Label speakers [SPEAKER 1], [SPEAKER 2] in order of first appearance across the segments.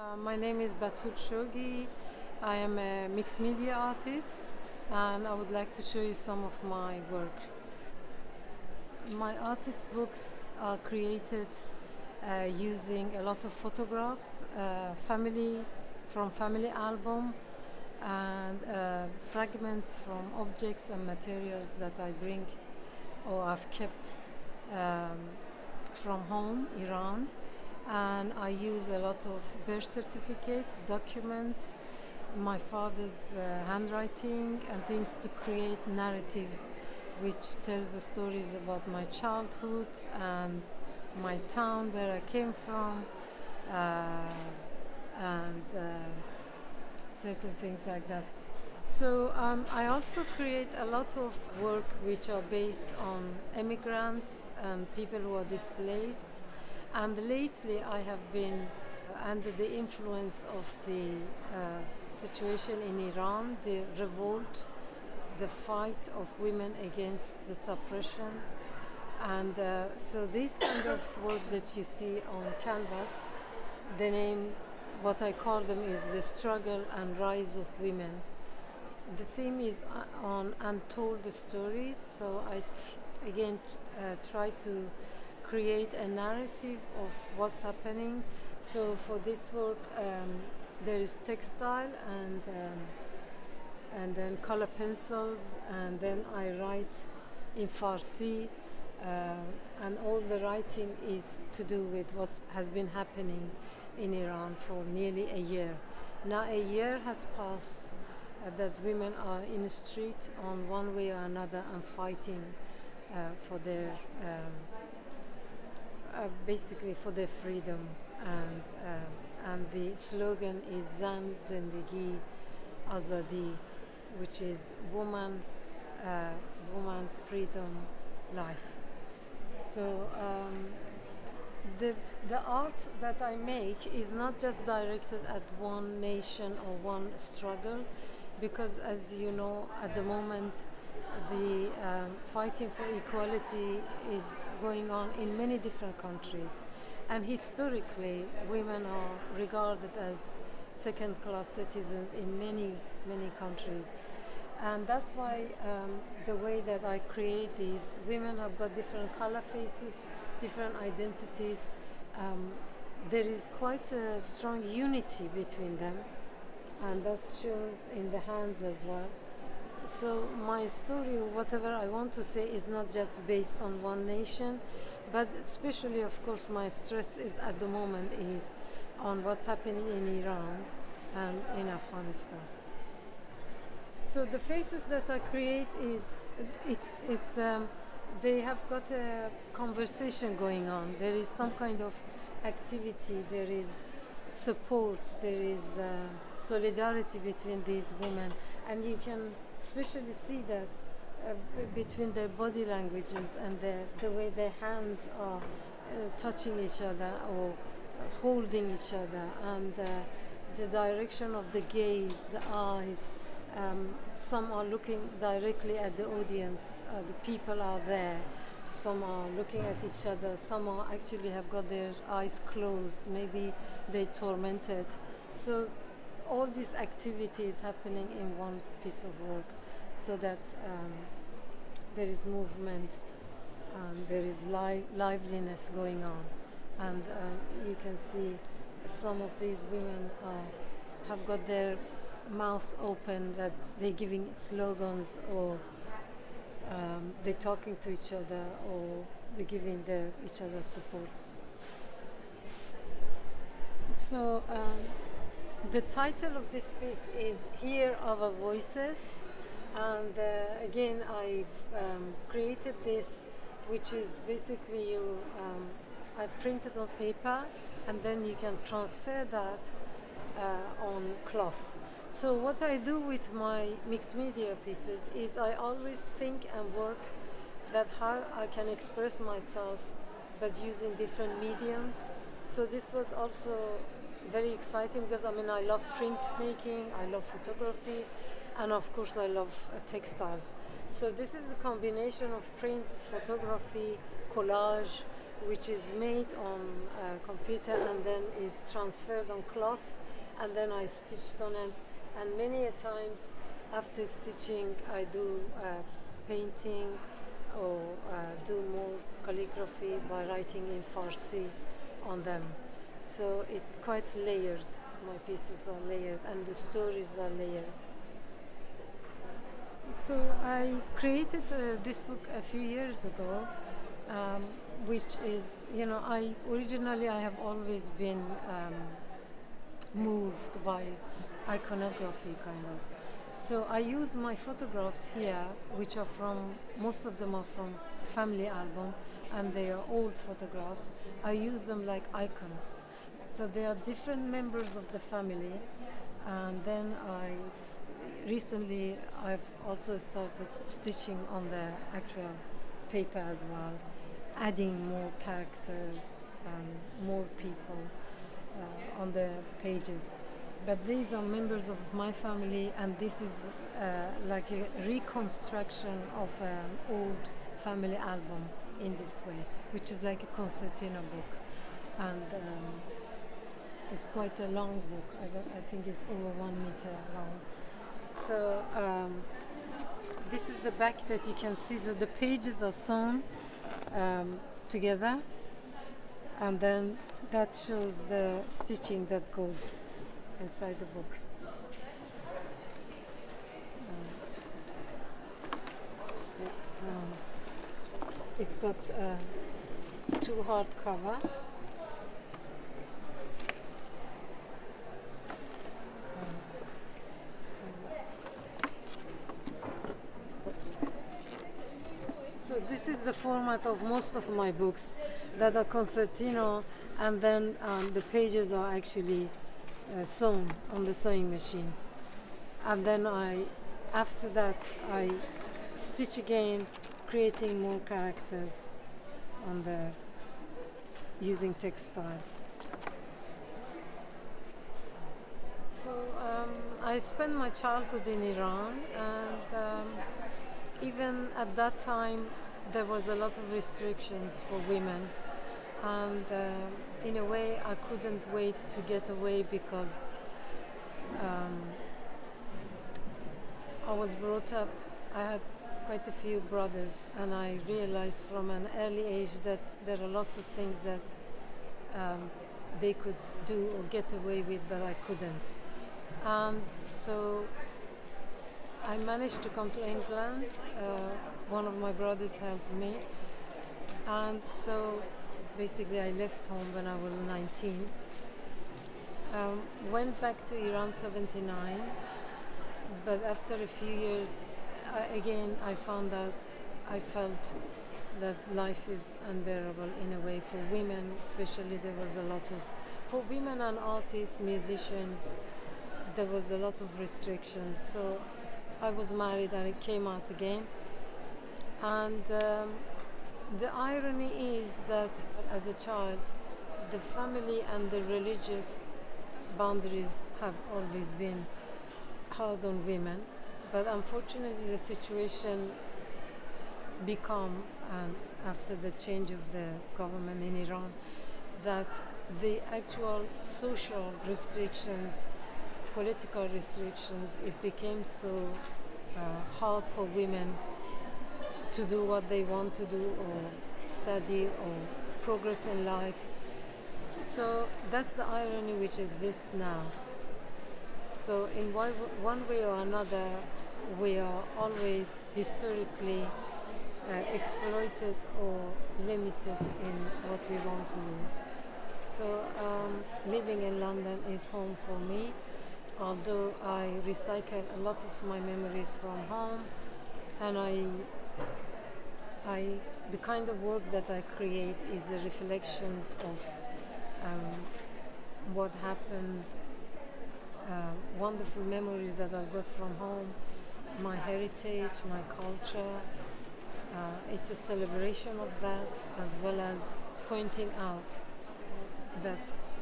[SPEAKER 1] My name is Batool Showghi. I am a mixed media artist and I would like to show you some of my work. My artist books are created using a lot of photographs, family album, and fragments from objects and materials that I bring or I've kept from home, Iran. And I use a lot of birth certificates, documents, my father's handwriting, and things to create narratives which tells the stories about my childhood and my town where I came from, and certain things like that. So I also create a lot of work which are based on immigrants and people who are displaced. And lately I have been under the influence of the situation in Iran, the revolt, the fight of women against the suppression. And so this kind of work that you see on canvas, the name, what I call them is the struggle and rise of women. The theme is on untold stories, so I again try to create a narrative of what's happening. So for this work, there is textile and then color pencils, and then I write in Farsi, and all the writing is to do with what has been happening in Iran for nearly a year. Now a year has passed that women are in the street on one way or another and fighting for their basically for their freedom, and the slogan is Zan Zindagi Azadi, which is woman, freedom, life. So the art that I make is not just directed at one nation or one struggle, because as you know, at the moment the fighting for equality is going on in many different countries, and historically women are regarded as second-class citizens in many countries. And that's why the way that I create these, women have got different color faces, different identities. There is quite a strong unity between them, and that shows in the hands as well. So my story, whatever I want to say, is not just based on one nation, but especially, of course, my stress is at the moment is on what's happening in Iran and in Afghanistan. So the faces that I create it's they have got a conversation going on. There is some kind of activity. There is support. There is solidarity between these women, and you can especially see that between their body languages and the way their hands are touching each other or holding each other, and the direction of the gaze, the eyes. Some are looking directly at the audience, the people are there. Some are looking at each other, some are actually have got their eyes closed, maybe they tormented. So all this activity is happening in one piece of work, so that there is movement, there is liveliness going on. And you can see some of these women have got their mouths open, that they're giving slogans, or they're talking to each other, or they're giving each other supports. So the title of this piece is Hear Our Voices, and again I've created this, which is basically I've printed on paper, and then you can transfer that on cloth. So what I do with my mixed media pieces is I always think and work that how I can express myself but using different mediums. So this was also very exciting because I love printmaking, I love photography, and of course I love textiles. So this is a combination of prints, photography, collage, which is made on a computer and then is transferred on cloth, and then I stitched on it. And many a times after stitching, I do painting or do more calligraphy by writing in Farsi on them. So it's quite layered. My pieces are layered and the stories are layered. So I created this book a few years ago, which is, I have always been moved by iconography, kind of. So I use my photographs here, which are most of them are from family album, and they are old photographs. I use them like icons. So they are different members of the family, and then recently I've also started stitching on the actual paper as well, adding more characters and more people on the pages. But these are members of my family, and this is like a reconstruction of an old family album in this way, which is like a concertina book. And it's quite a long book. I think it's over 1 meter long. So this is the back that you can see that the pages are sewn together, and then that shows the stitching that goes inside the book. It's got 2 hardcover. So this is the format of most of my books that are concertino, and then the pages are actually sewn on the sewing machine. And then after that, I stitch again, creating more characters using textiles. So I spent my childhood in Iran, and even at that time, there was a lot of restrictions for women, and in a way, I couldn't wait to get away because I was brought up. I had quite a few brothers, and I realized from an early age that there are lots of things that they could do or get away with, but I couldn't. And so I managed to come to England. One of my brothers helped me, and so basically I left home when I was 19. Went back to Iran 79, but after a few years, I found out, I felt that life is unbearable in a way for women, especially there was a lot of, for women and artists, musicians, there was a lot of restrictions. So I was married and I came out again. And the irony is that as a child, the family and the religious boundaries have always been hard on women. But unfortunately, the situation became, after the change of the government in Iran, that the actual social restrictions, political restrictions, it became so hard for women to do what they want to do, or study, or progress in life. So that's the irony which exists now. So in one way or another, we are always historically exploited or limited in what we want to do. So living in London is home for me, although I recycle a lot of my memories from home, and the kind of work that I create is the reflections of what happened, wonderful memories that I've got from home, my heritage, my culture. It's a celebration of that, as well as pointing out that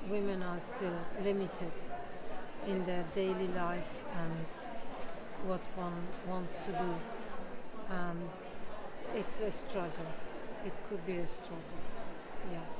[SPEAKER 1] women are still limited in their daily life and what one wants to do. It's a struggle. It could be a struggle. Yeah.